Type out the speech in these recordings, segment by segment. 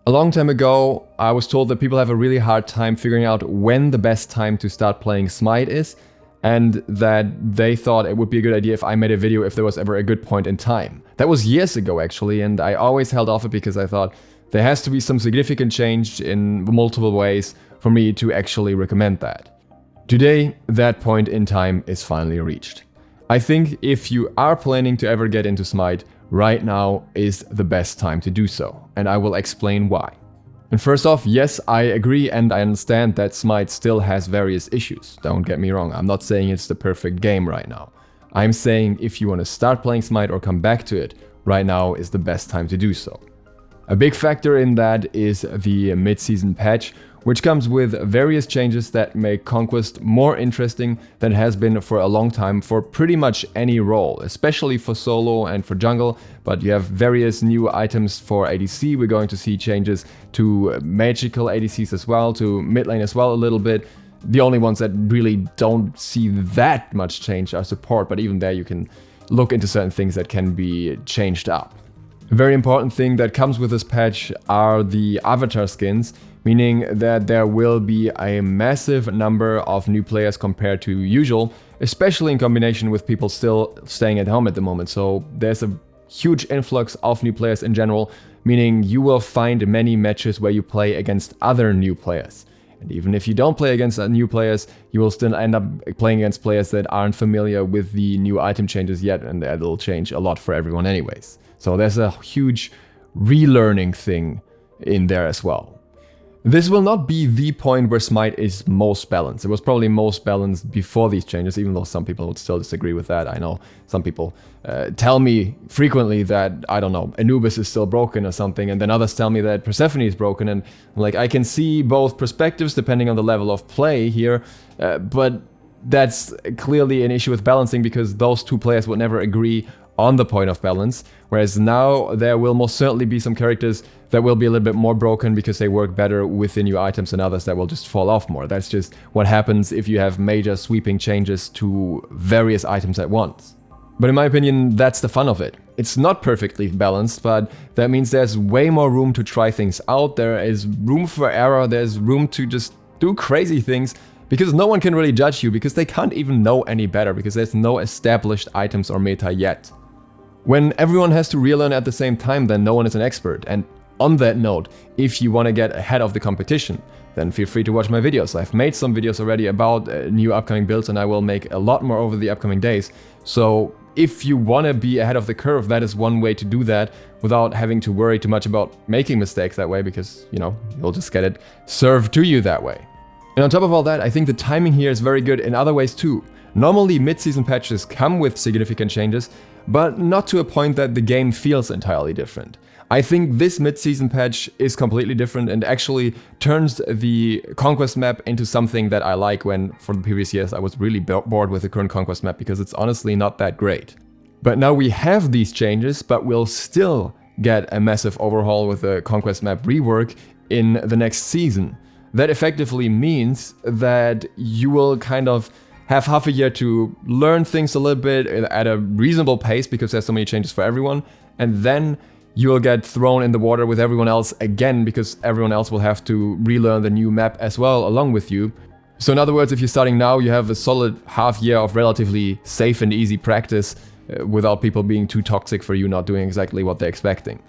A long time ago, I was told that people have a really hard time figuring out when the best time to start playing Smite is, and that they thought it would be a good idea if I made a video if there was ever a good point in time. That was years ago actually, and I always held off it because I thought there has to be some significant change in multiple ways for me to actually recommend that. Today, that point in time is finally reached. I think if you are planning to ever get into Smite, right now is the best time to do so, and I will explain why. And first off, yes, I agree and I understand that Smite still has various issues. Don't get me wrong, I'm not saying it's the perfect game right now. I'm saying if you want to start playing Smite or come back to it, right now is the best time to do so. A big factor in that is the mid-season patch, which comes with various changes that make Conquest more interesting than it has been for a long time for pretty much any role, especially for solo and for jungle, but you have various new items for ADC. We're going to see changes to magical ADCs as well, to mid lane as well a little bit. The only ones that really don't see that much change are support, but even there you can look into certain things that can be changed up. A very important thing that comes with this patch are the avatar skins, meaning that there will be a massive number of new players compared to usual, especially in combination with people still staying at home at the moment. So there's a huge influx of new players in general, meaning you will find many matches where you play against other new players. And even if you don't play against new players, you will still end up playing against players that aren't familiar with the new item changes yet, and that'll change a lot for everyone anyways. So there's a huge relearning thing in there as well. This will not be the point where Smite is most balanced. It was probably most balanced before these changes, even though some people would still disagree with that. I know some people tell me frequently that, I don't know, Anubis is still broken or something, and then others tell me that Persephone is broken, and like I can see both perspectives depending on the level of play here, but that's clearly an issue with balancing because those two players would never agree on the point of balance, whereas now there will most certainly be some characters that will be a little bit more broken because they work better with the new items and others that will just fall off more. That's just what happens if you have major sweeping changes to various items at once. But in my opinion, that's the fun of it. It's not perfectly balanced, but that means there's way more room to try things out, there is room for error, there's room to just do crazy things, because no one can really judge you, because they can't even know any better, because there's no established items or meta yet. When everyone has to relearn at the same time, then no one is an expert. And on that note, if you want to get ahead of the competition, then feel free to watch my videos. I've made some videos already about new upcoming builds, and I will make a lot more over the upcoming days. So if you want to be ahead of the curve, that is one way to do that without having to worry too much about making mistakes that way, because, you know, you'll just get it served to you that way. And on top of all that, I think the timing here is very good in other ways too. Normally, mid-season patches come with significant changes, but not to a point that the game feels entirely different. I think this mid-season patch is completely different and actually turns the Conquest map into something that I like, when for the previous years I was really bored with the current Conquest map because it's honestly not that great. But now we have these changes, but we'll still get a massive overhaul with the Conquest map rework in the next season. That effectively means that you will kind of have half a year to learn things a little bit at a reasonable pace because there's so many changes for everyone, and then you will get thrown in the water with everyone else again because everyone else will have to relearn the new map as well along with you. So in other words, if you're starting now, you have a solid half year of relatively safe and easy practice without people being too toxic for you not doing exactly what they're expecting.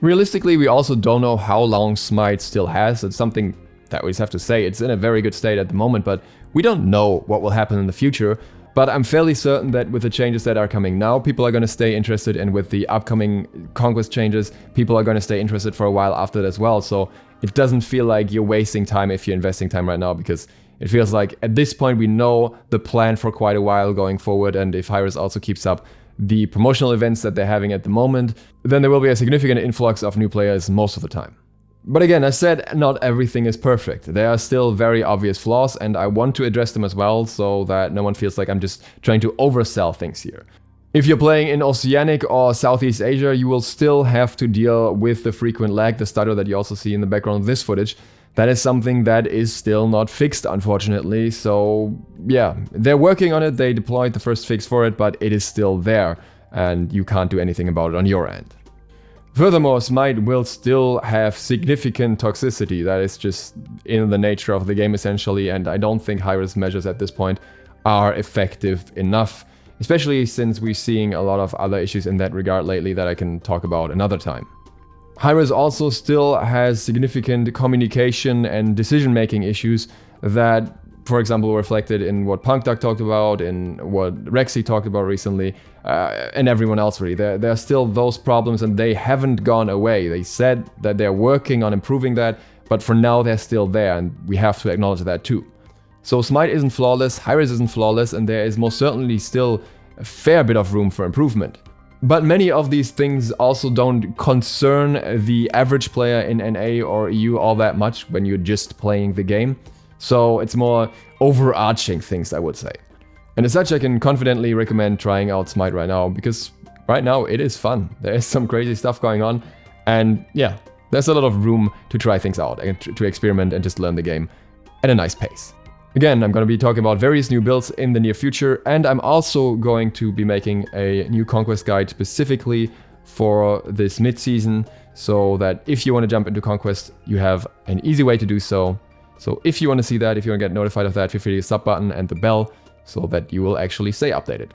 Realistically, we also don't know how long Smite still has. It's something that we just have to say. It's in a very good state at the moment, but we don't know what will happen in the future. But I'm fairly certain that with the changes that are coming now, people are going to stay interested, and with the upcoming Conquest changes, people are going to stay interested for a while after that as well. So it doesn't feel like you're wasting time if you're investing time right now, because it feels like at this point we know the plan for quite a while going forward, and if Hi-Rez also keeps up the promotional events that they're having at the moment, then there will be a significant influx of new players most of the time. But again, as said, not everything is perfect. There are still very obvious flaws, and I want to address them as well so that no one feels like I'm just trying to oversell things here. If you're playing in Oceanic or Southeast Asia, you will still have to deal with the frequent lag, the stutter that you also see in the background of this footage. That is something that is still not fixed, unfortunately. So yeah, they're working on it. They deployed the first fix for it, but it is still there, and you can't do anything about it on your end. Furthermore, Smite will still have significant toxicity. That is just in the nature of the game essentially, and I don't think high-risk measures at this point are effective enough, especially since we're seeing a lot of other issues in that regard lately that I can talk about another time. Hi-Rez also still has significant communication and decision-making issues that, for example, were reflected in what PunkDuck talked about, in what Rexy talked about recently, and everyone else really. There are still those problems and they haven't gone away. They said that they're working on improving that, but for now they're still there and we have to acknowledge that too. So Smite isn't flawless, Hi-Rez isn't flawless, and there is most certainly still a fair bit of room for improvement. But many of these things also don't concern the average player in NA or EU all that much when you're just playing the game. So it's more overarching things, I would say. And as such, I can confidently recommend trying out Smite right now, because right now it is fun. There is some crazy stuff going on, and yeah, there's a lot of room to try things out and to experiment and just learn the game at a nice pace. Again, I'm going to be talking about various new builds in the near future, and I'm also going to be making a new Conquest guide specifically for this mid-season, so that if you want to jump into Conquest, you have an easy way to do so. So if you want to see that, if you want to get notified of that, feel free to hit the sub button and the bell, so that you will actually stay updated.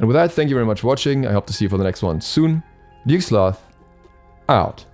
And with that, thank you very much for watching. I hope to see you for the next one soon. Duke Sloth, out.